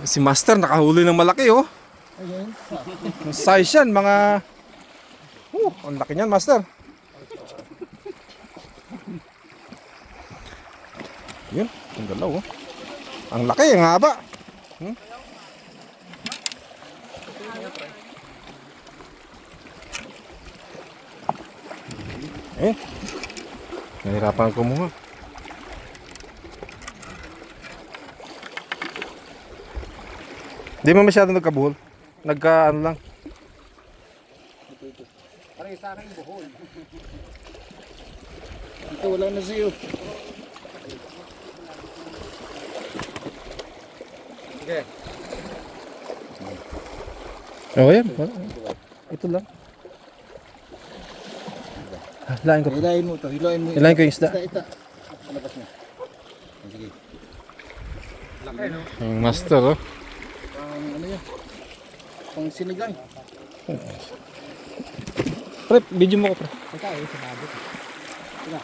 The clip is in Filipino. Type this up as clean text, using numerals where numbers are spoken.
Si Master nakahuli ng malaki oh. Ayun. Ang size yan, mga... ang laki niyan, Master. Yun, ang galaw oh. Ang laki, ang haba. Eh, nahirapan kumuha. Di mo masyado nagkabuhol. Ano lang. Pare sa akin buhol. Ito wala na sa'yo. Okay. Oh, yan. Ito lang. Hilahin ko. Hilahin mo ito. Hilahin mo. Hilahin ko yung isda. Ita. Palabas mo. Sige. Laki no? Yung Master oh. Ano yan? Pang sinigang. Pre, video mo ko pre. Ito ay sinabot. Ito.